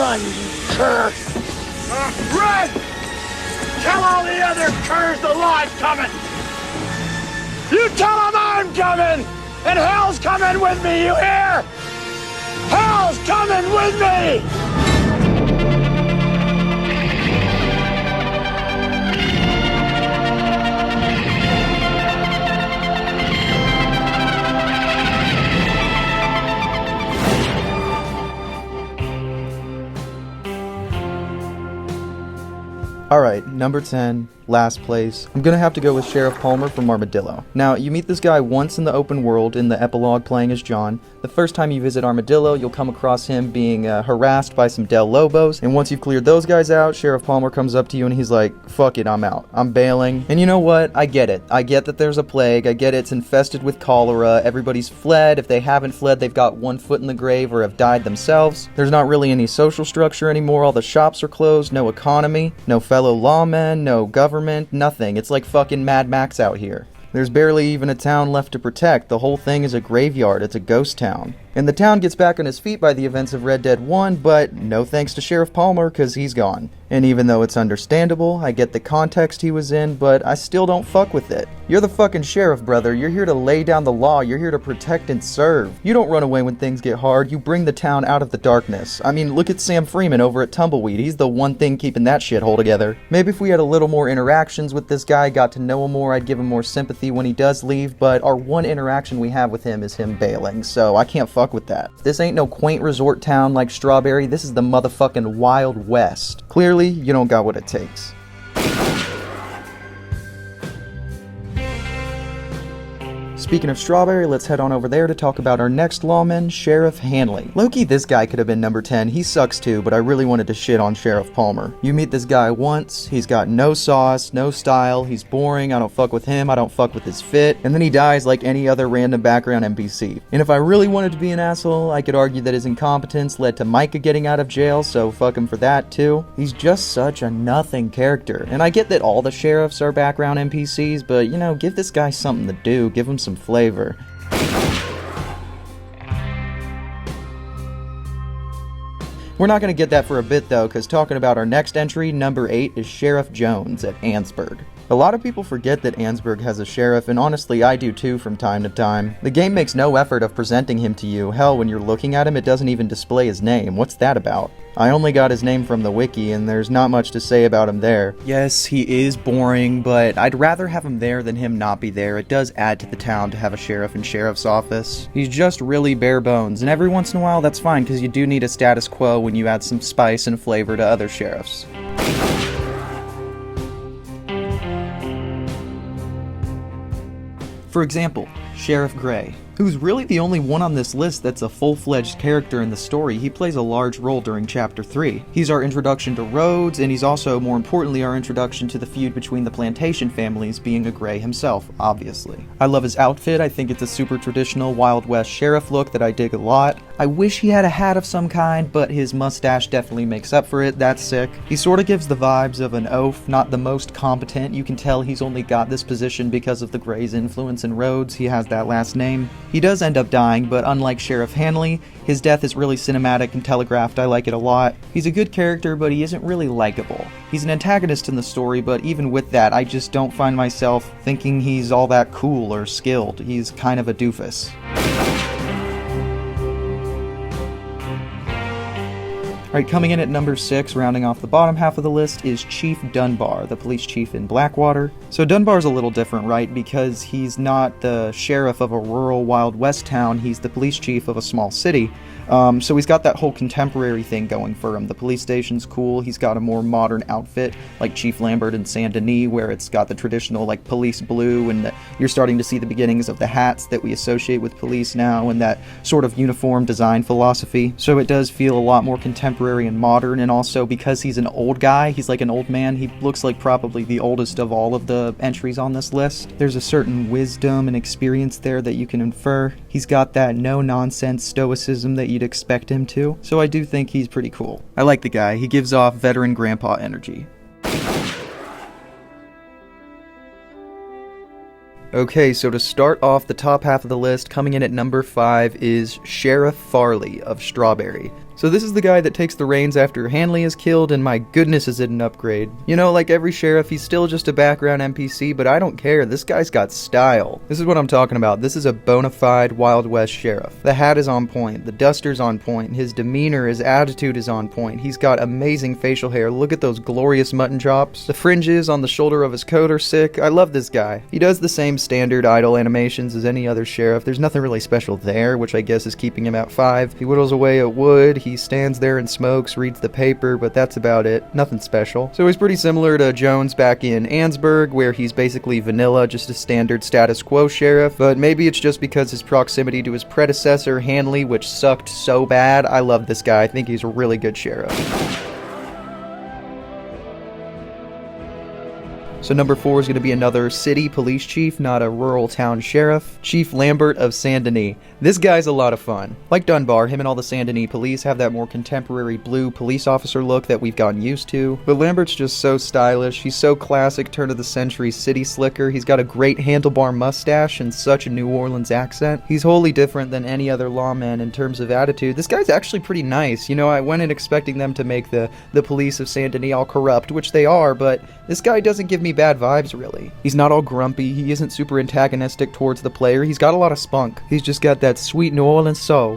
Run, you cur! Run! Tell all the other curs the law's coming! You tell them I'm coming! And hell's coming with me, you hear? Hell's coming with me! Alright, number 10, last place. I'm gonna have to go with Sheriff Palmer from Armadillo. Now, you meet this guy once in the open world in the epilogue playing as John. The first time you visit Armadillo, you'll come across him being harassed by some Del Lobos, and once you've cleared those guys out, Sheriff Palmer comes up to you and he's like, fuck it, I'm out. I'm bailing. And you know what? I get it. I get that there's a plague. I get it's infested with cholera. Everybody's fled. If they haven't fled, they've got one foot in the grave or have died themselves. There's not really any social structure anymore. All the shops are closed. No economy. No fellow lawmen. No government. Nothing. It's like fucking Mad Max out here. There's barely even a town left to protect. The whole thing is a graveyard. It's a ghost town. And the town gets back on his feet by the events of Red Dead 1, but no thanks to Sheriff Palmer, cause he's gone. And even though it's understandable, I get the context he was in, but I still don't fuck with it. You're the fucking sheriff, brother. You're here to lay down the law. You're here to protect and serve. You don't run away when things get hard. You bring the town out of the darkness. I mean, look at Sam Freeman over at Tumbleweed. He's the one thing keeping that shithole together. Maybe if we had a little more interactions with this guy, got to know him more, I'd give him more sympathy when he does leave, but our one interaction we have with him is him bailing, so I can't fuck with that. This ain't no quaint resort town like Strawberry. This is the motherfucking Wild West. Clearly, you don't got what it takes. Speaking of Strawberry, let's head on over there to talk about our next lawman, Sheriff Hanley. Low-key, this guy could have been number 10. He sucks too, but I really wanted to shit on Sheriff Palmer. You meet this guy once, he's got no sauce, no style, he's boring, I don't fuck with him, I don't fuck with his fit, and then he dies like any other random background NPC. And if I really wanted to be an asshole, I could argue that his incompetence led to Micah getting out of jail, so fuck him for that too. He's just such a nothing character. And I get that all the sheriffs are background NPCs, but you know, give this guy something to do, give him some flavor. We're not going to get that for a bit though, because talking about our next entry, number 8, is Sheriff Jones at Annesburg. A lot of people forget that Annesburg has a sheriff, and honestly I do too from time to time. The game makes no effort of presenting him to you. Hell, when you're looking at him it doesn't even display his name. What's that about? I only got his name from the wiki, and there's not much to say about him there. Yes, he is boring, but I'd rather have him there than him not be there. It does add to the town to have a sheriff and sheriff's office. He's just really bare bones, and every once in a while that's fine, because you do need a status quo when you add some spice and flavor to other sheriffs. For example, Sheriff Gray, who's really the only one on this list that's a full-fledged character in the story. He plays a large role during Chapter 3. He's our introduction to Rhodes, and he's also, more importantly, our introduction to the feud between the plantation families, being a Gray himself, obviously. I love his outfit. I think it's a super traditional Wild West sheriff look that I dig a lot. I wish he had a hat of some kind, but his mustache definitely makes up for it. That's sick. He sort of gives the vibes of an oaf, not the most competent. You can tell he's only got this position because of the Gray's influence in Rhodes. He has that last name. He does end up dying, but unlike Sheriff Hanley, his death is really cinematic and telegraphed. I like it a lot. He's a good character, but he isn't really likable. He's an antagonist in the story, but even with that, I just don't find myself thinking he's all that cool or skilled. He's kind of a doofus. Alright, coming in at number 6, rounding off the bottom half of the list, is Chief Dunbar, the police chief in Blackwater. So Dunbar's a little different, right? Because he's not the sheriff of a rural Wild West town, he's the police chief of a small city. So he's got that whole contemporary thing going for him. The police station's cool, he's got a more modern outfit, like Chief Lambert in Saint Denis, where it's got the traditional, like, police blue, and you're starting to see the beginnings of the hats that we associate with police now, and that sort of uniform design philosophy. So it does feel a lot more contemporary and modern, and also because he's an old guy, he's like an old man, he looks like probably the oldest of all of the entries on this list. There's a certain wisdom and experience there that you can infer. He's got that no-nonsense stoicism that you'd expect him to, so I do think he's pretty cool. I like the guy. He gives off veteran grandpa energy. Okay, so to start off the top half of the list, coming in at number 5 is Sheriff Farley of Strawberry. So So this is the guy that takes the reins after Hanley is killed, and my goodness is it an upgrade. You know, like every sheriff, he's still just a background NPC, but I don't care. This guy's got style. This is what I'm talking about. This is a bona fide Wild West sheriff. The hat is on point. The duster's on point. His demeanor, his attitude is on point. He's got amazing facial hair. Look at those glorious mutton chops. The fringes on the shoulder of his coat are sick. I love this guy. He does the same standard idle animations as any other sheriff. There's nothing really special there, which I guess is keeping him at 5. He whittles away at wood. He stands there and smokes, reads the paper, but that's about it. Nothing special. So he's pretty similar to Jones back in Ansburg, where he's basically vanilla, just a standard status quo sheriff, but maybe it's just because his proximity to his predecessor, Hanley, which sucked so bad. I love this guy. I think he's a really good sheriff. So number 4 is going to be another city police chief, not a rural town sheriff. Chief Lambert of Saint Denis. This guy's a lot of fun. Like Dunbar, him and all the Saint Denis police have that more contemporary blue police officer look that we've gotten used to. But Lambert's just so stylish. He's so classic turn-of-the-century city slicker. He's got a great handlebar mustache and such a New Orleans accent. He's wholly different than any other lawman in terms of attitude. This guy's actually pretty nice. You know, I went in expecting them to make the police of Saint Denis all corrupt, which they are, but this guy doesn't give me bad vibes, really. He's not all grumpy. He isn't super antagonistic towards the player. He's got a lot of spunk. He's just got that sweet New Orleans soul.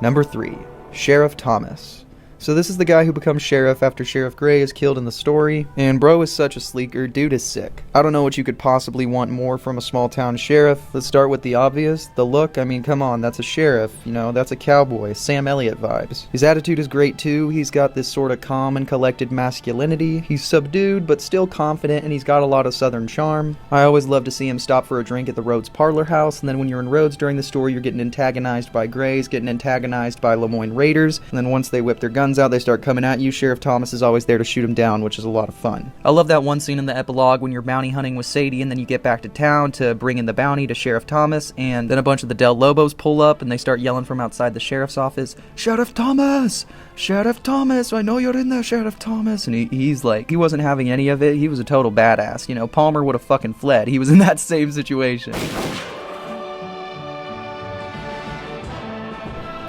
Number 3, Sheriff Thomas. So this is the guy who becomes sheriff after Sheriff Gray is killed in the story, and bro is such a sleeker. Dude is sick. I don't know what you could possibly want more from a small town sheriff. Let's start with the obvious, the look. I mean, come on, that's a sheriff, you know, that's a cowboy, Sam Elliott vibes. His attitude is great too. He's got this sort of calm and collected masculinity. He's subdued but still confident, and he's got a lot of southern charm. I always love to see him stop for a drink at the Rhodes Parlor House, and then when you're in Rhodes during the story, you're getting antagonized by Grays, getting antagonized by Lemoyne Raiders, and then once they whip their guns out, they start coming at you. Sheriff Thomas is always there to shoot them down, which is a lot of fun. I love that one scene in the epilogue when you're bounty hunting with Sadie, and then you get back to town to bring in the bounty to Sheriff Thomas, and then a bunch of the Del Lobos pull up, and they start yelling from outside the sheriff's office, "Sheriff Thomas! Sheriff Thomas! I know you're in there, Sheriff Thomas!" And he's like, he wasn't having any of it. He was a total badass. You know, Palmer would have fucking fled. He was in that same situation.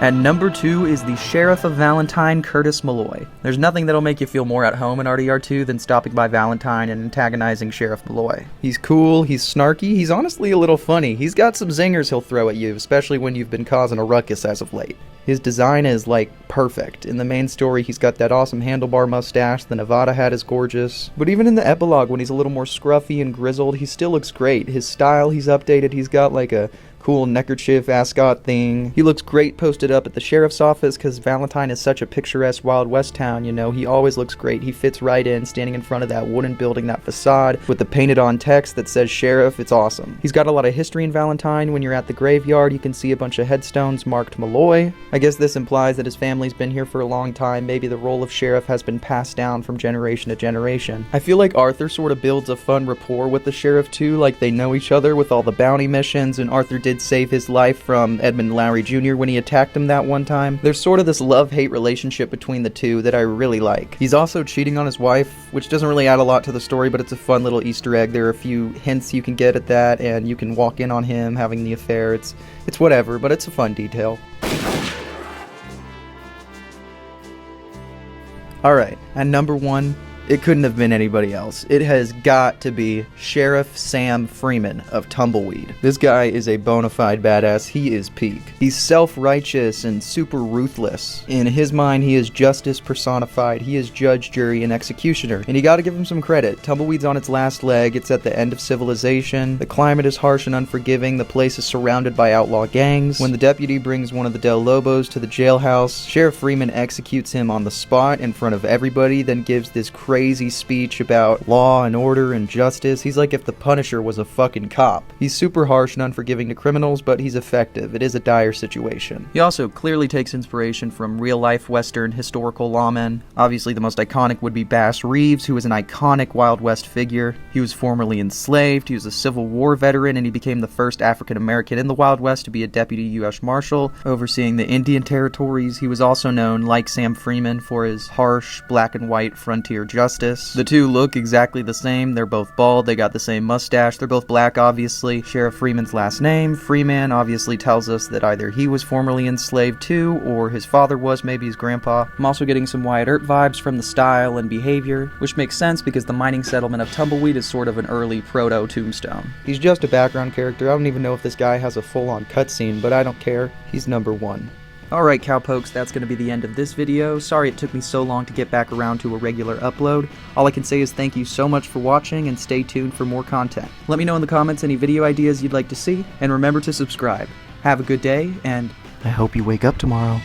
And number 2 is the Sheriff of Valentine, Curtis Malloy. There's nothing that'll make you feel more at home in RDR2 than stopping by Valentine and antagonizing Sheriff Malloy. He's cool, he's snarky, he's honestly a little funny. He's got some zingers he'll throw at you, especially when you've been causing a ruckus as of late. His design is, like, perfect. In the main story, he's got that awesome handlebar mustache, the Nevada hat is gorgeous. But even in the epilogue, when he's a little more scruffy and grizzled, he still looks great. His style, he's updated, he's got, like, a cool neckerchief ascot thing. He looks great posted up at the sheriff's office because Valentine is such a picturesque Wild West town, you know. He always looks great. He fits right in, standing in front of that wooden building, that facade, with the painted on text that says sheriff. It's awesome. He's got a lot of history in Valentine. When you're at the graveyard, you can see a bunch of headstones marked Malloy. I guess this implies that his family's been here for a long time. Maybe the role of sheriff has been passed down from generation to generation. I feel like Arthur sort of builds a fun rapport with the sheriff too, like they know each other with all the bounty missions, and Arthur did save his life from Edmund Lowry Jr. when he attacked him that one time. There's sort of this love-hate relationship between the two that I really like. He's also cheating on his wife, which doesn't really add a lot to the story, but it's a fun little Easter egg. There are a few hints you can get at that, and you can walk in on him having the affair. It's whatever, but it's a fun detail. Alright, and number 1, it couldn't have been anybody else. It has got to be Sheriff Sam Freeman of Tumbleweed. This guy is a bona fide badass. He is peak. He's self-righteous and super ruthless. In his mind, he is justice personified. He is judge, jury, and executioner. And you gotta give him some credit. Tumbleweed's on its last leg. It's at the end of civilization. The climate is harsh and unforgiving. The place is surrounded by outlaw gangs. When the deputy brings one of the Del Lobos to the jailhouse, Sheriff Freeman executes him on the spot in front of everybody, then gives this crazy speech about law and order and justice. He's like if the Punisher was a fucking cop. He's super harsh and unforgiving to criminals, but he's effective. It is a dire situation. He also clearly takes inspiration from real-life Western historical lawmen. Obviously, the most iconic would be Bass Reeves, who is an iconic Wild West figure. He was formerly enslaved, he was a Civil War veteran, and he became the first African-American in the Wild West to be a deputy U.S. Marshal, overseeing the Indian territories. He was also known, like Sam Freeman, for his harsh, black-and-white frontier justice. Justice. The two look exactly the same. They're both bald, they got the same mustache, they're both black obviously. Sheriff Freeman's last name, Freeman, obviously tells us that either he was formerly enslaved too, or his father was, maybe his grandpa. I'm also getting some Wyatt Earp vibes from the style and behavior, which makes sense because the mining settlement of Tumbleweed is sort of an early proto-Tombstone. He's just a background character. I don't even know if this guy has a full-on cutscene, but I don't care. He's number 1. Alright cowpokes, that's going to be the end of this video. Sorry it took me so long to get back around to a regular upload. All I can say is thank you so much for watching and stay tuned for more content. Let me know in the comments any video ideas you'd like to see, and remember to subscribe. Have a good day, and I hope you wake up tomorrow.